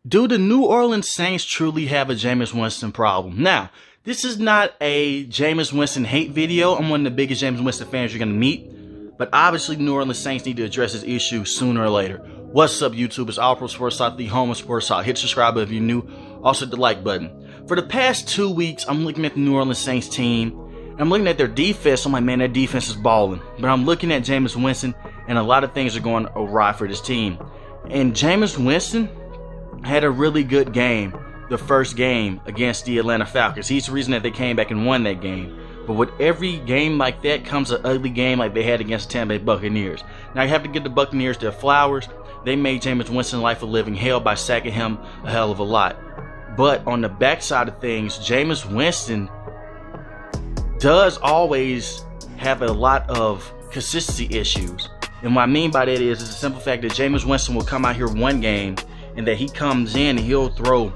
Do the New Orleans Saints truly have a Jameis Winston problem? Now, this is not a Jameis Winston hate video. I'm one of the biggest Jameis Winston fans you're going to meet. But obviously, the New Orleans Saints need to address this issue sooner or later. What's up, YouTube? It's All Pro Sports Talk, the home of sports talk. Hit subscribe if you're new. Also, hit the like button. For the past 2 weeks, I'm looking at the New Orleans Saints team. I'm looking at their defense. I'm like, man, that defense is balling. But I'm looking at Jameis Winston, and a lot of things are going awry for this team. And Jameis Winston had a really good game, the first game against the Atlanta Falcons. He's the reason that they came back and won that game. But with every game like that comes an ugly game like they had against the Tampa Bay Buccaneers. Now you have to give the Buccaneers their flowers. They made Jameis Winston's life a living hell by sacking him a hell of a lot. But on the backside of things, Jameis Winston does always have a lot of consistency issues. And what I mean by that is the simple fact that Jameis Winston will come out here one game and that he comes in and he'll throw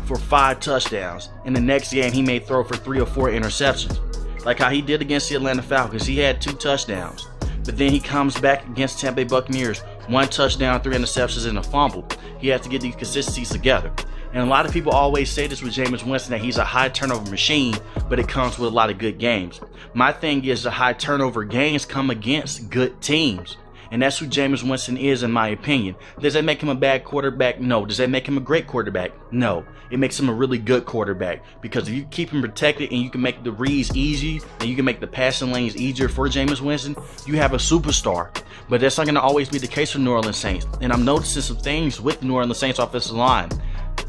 for 5 touchdowns. In the next game, he may throw for 3 or 4 interceptions. Like how he did against the Atlanta Falcons. He had 2 touchdowns. But then he comes back against Tampa Bay Buccaneers. 1 touchdown, 3 interceptions, and a fumble. He has to get these consistencies together. And a lot of people always say this with Jameis Winston, that he's a high turnover machine, but it comes with a lot of good games. My thing is the high turnover games come against good teams. And that's who Jameis Winston is, in my opinion. Does that make him a bad quarterback? No. Does that make him a great quarterback? No. It makes him a really good quarterback. Because if you keep him protected and you can make the reads easy and you can make the passing lanes easier for Jameis Winston, you have a superstar. But that's not going to always be the case for New Orleans Saints. And I'm noticing some things with the New Orleans Saints offensive line.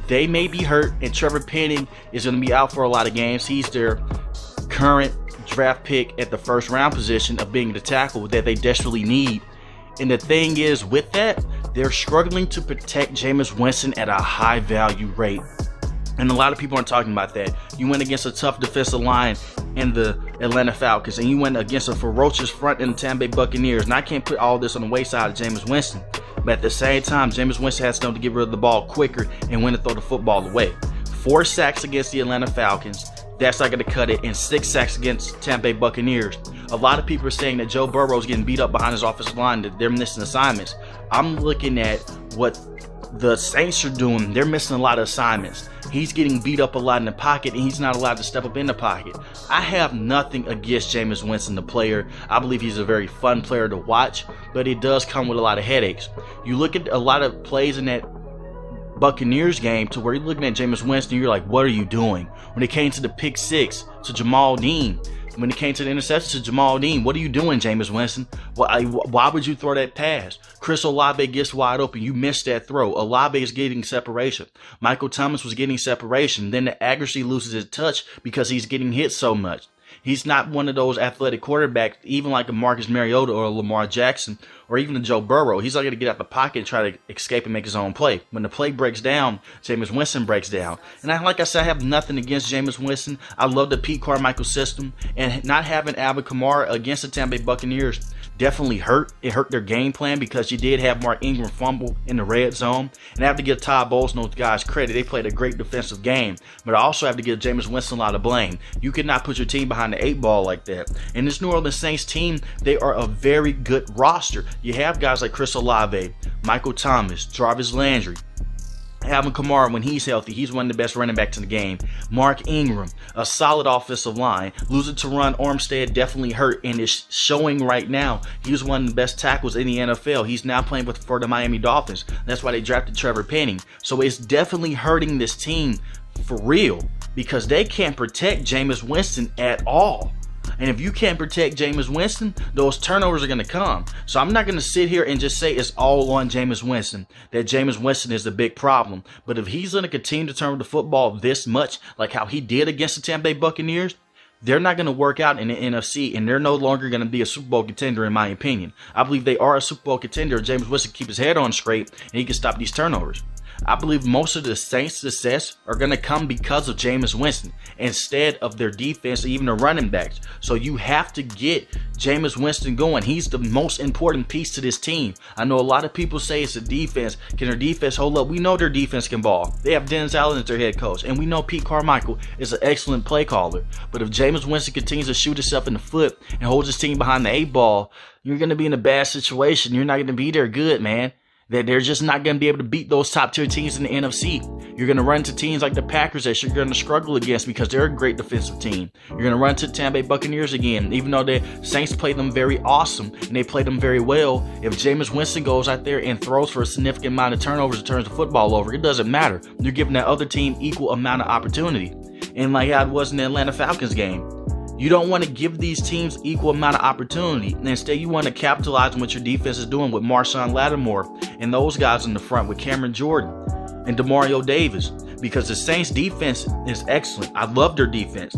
They may be hurt, and Trevor Penning is going to be out for a lot of games. He's their current draft pick at the first round position of being the tackle that they desperately need. And the thing is, with that, they're struggling to protect Jameis Winston at a high value rate. And a lot of people aren't talking about that. You went against a tough defensive line in the Atlanta Falcons, and you went against a ferocious front in the Tampa Bay Buccaneers. And I can't put all this on the wayside of Jameis Winston. But at the same time, Jameis Winston has to know to get rid of the ball quicker and when to throw the football away. 4 sacks against the Atlanta Falcons. That's not going to cut it. And 6 sacks against Tampa Bay Buccaneers. A lot of people are saying that Joe Burrow is getting beat up behind his offensive line, that they're missing assignments. I'm looking at what the Saints are doing. They're missing a lot of assignments. He's getting beat up a lot in the pocket, and he's not allowed to step up in the pocket. I have nothing against Jameis Winston, the player. I believe he's a very fun player to watch, but it does come with a lot of headaches. You look at a lot of plays in that Buccaneers game to where you're looking at Jameis Winston, you're like, what are you doing? When it came to the pick 6 to Jamal Dean, when it came to the interception to Jamal Dean, what are you doing, Jameis Winston? Why would you throw that pass? Chris Olave gets wide open. You missed that throw. Olave is getting separation. Michael Thomas was getting separation. Then the accuracy loses its touch because he's getting hit so much. He's not one of those athletic quarterbacks, even like a Marcus Mariota or a Lamar Jackson or even a Joe Burrow. He's not going to get out the pocket and try to escape and make his own play. When the play breaks down, Jameis Winston breaks down. And like I said, I have nothing against Jameis Winston. I love the Pete Carmichael system. And not having Alvin Kamara against the Tampa Bay Buccaneers definitely hurt. It hurt their game plan because you did have Mark Ingram fumble in the red zone. And I have to give Todd Bowles and those guys credit. They played a great defensive game. But I also have to give Jameis Winston a lot of blame. You cannot put your team behind the 8 ball like that. And this New Orleans Saints team, they are a very good roster. You have guys like Chris Olave, Michael Thomas, Jarvis Landry, Alvin Kamara. When he's healthy, he's one of the best running backs in the game. Mark Ingram, a solid offensive line. Losing to Ron Armstead definitely hurt, and is showing right now. He's one of the best tackles in the NFL. He's now playing for the Miami Dolphins. That's why they drafted Trevor Penning. So it's definitely hurting this team for real because they can't protect Jameis Winston at all. And if you can't protect Jameis Winston, those turnovers are going to come. So I'm not going to sit here and just say it's all on Jameis Winston, that Jameis Winston is the big problem. But if he's going to continue to turn the football this much, like how he did against the Tampa Bay Buccaneers, they're not going to work out in the NFC, and they're no longer going to be a Super Bowl contender, in my opinion. I believe they are a Super Bowl contender if Jameis Winston keep his head on straight and he can stop these turnovers. I believe most of the Saints' success are going to come because of Jameis Winston instead of their defense or even the running backs. So you have to get Jameis Winston going. He's the most important piece to this team. I know a lot of people say it's the defense. Can their defense hold up? We know their defense can ball. They have Dennis Allen as their head coach. And we know Pete Carmichael is an excellent play caller. But if Jameis Winston continues to shoot himself in the foot and holds his team behind the 8 ball, you're going to be in a bad situation. You're not going to be there good, man. that they're just not going to be able to beat those top tier teams in the NFC. You're going to run into teams like the Packers that you're going to struggle against because they're a great defensive team. You're going to run into the Tampa Bay Buccaneers again, even though the Saints played them very awesome and they played them very well. If Jameis Winston goes out there and throws for a significant amount of turnovers and turns the football over, it doesn't matter. You're giving that other team equal amount of opportunity. And like how it was in the Atlanta Falcons game. You don't want to give these teams equal amount of opportunity. And instead, you want to capitalize on what your defense is doing with Marshawn Lattimore and those guys in the front with Cameron Jordan and Demario Davis. Because the Saints defense is excellent. I love their defense.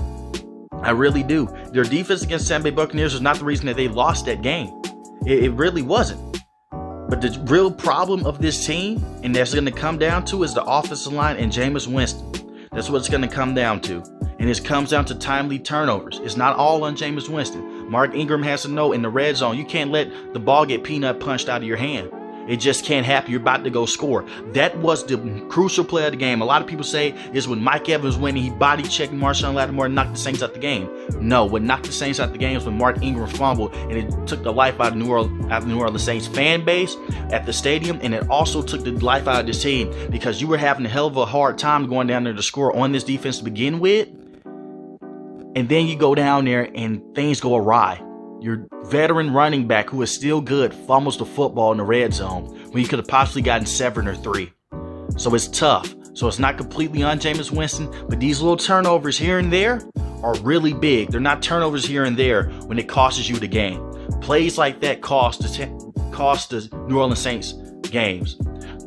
I really do. Their defense against Tampa Bay Buccaneers was not the reason that they lost that game. It really wasn't. But the real problem of this team, and that's going to come down to, is the offensive line and Jameis Winston. That's what it's going to come down to. And it comes down to timely turnovers. It's not all on Jameis Winston. Mark Ingram has to know in the red zone, you can't let the ball get peanut punched out of your hand. It just can't happen. You're about to go score. That was the crucial play of the game. A lot of people say is when Mike Evans went and he body checked Marshawn Lattimore and knocked the Saints out the game. No, what knocked the Saints out the game was when Mark Ingram fumbled, and it took the life out of New Orleans Saints fan base at the stadium, and it also took the life out of this team because you were having a hell of a hard time going down there to score on this defense to begin with. And then you go down there and things go awry. Your veteran running back, who is still good, fumbles the football in the red zone when you could have possibly gotten 7 or 3. So it's tough. So it's not completely on Jameis Winston, but these little turnovers here and there are really big. They're not turnovers here and there when it costs you the game. Plays like that cost the New Orleans Saints games.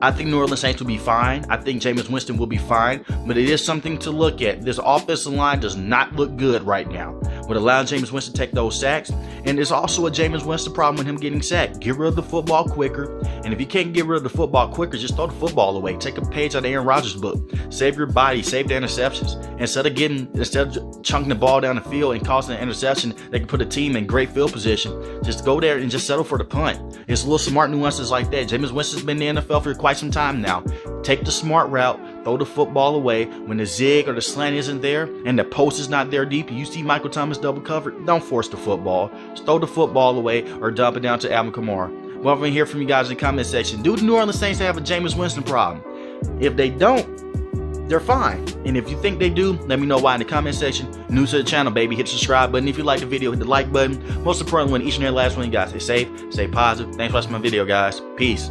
I think New Orleans Saints will be fine. I think Jameis Winston will be fine, but it is something to look at. This offensive line does not look good right now. Would allow Jameis Winston to take those sacks, and there's also a Jameis Winston problem with him getting sacked. Get rid of the football quicker, and if you can't get rid of the football quicker, just throw the football away. Take a page out of Aaron Rodgers' book. Save your body, save the interceptions. Instead of chunking the ball down the field and causing an interception that can put a team in great field position, just go there and just settle for the punt. It's little smart nuances like that. Jameis Winston's been in the NFL for quite some time now. Take the smart route, throw the football away. When the zig or the slant isn't there and the post is not there deep, you see Michael Thomas double covered, don't force the football. Just throw the football away or dump it down to Alvin Kamara. Well, I'm going to hear from you guys in the comment section. Do the New Orleans Saints have a Jameis Winston problem? If they don't, they're fine. And if you think they do, let me know why in the comment section. New to the channel, baby, hit the subscribe button. If you like the video, hit the like button. Most importantly, when each and every last one of you guys stay safe, stay positive. Thanks for watching my video, guys. Peace.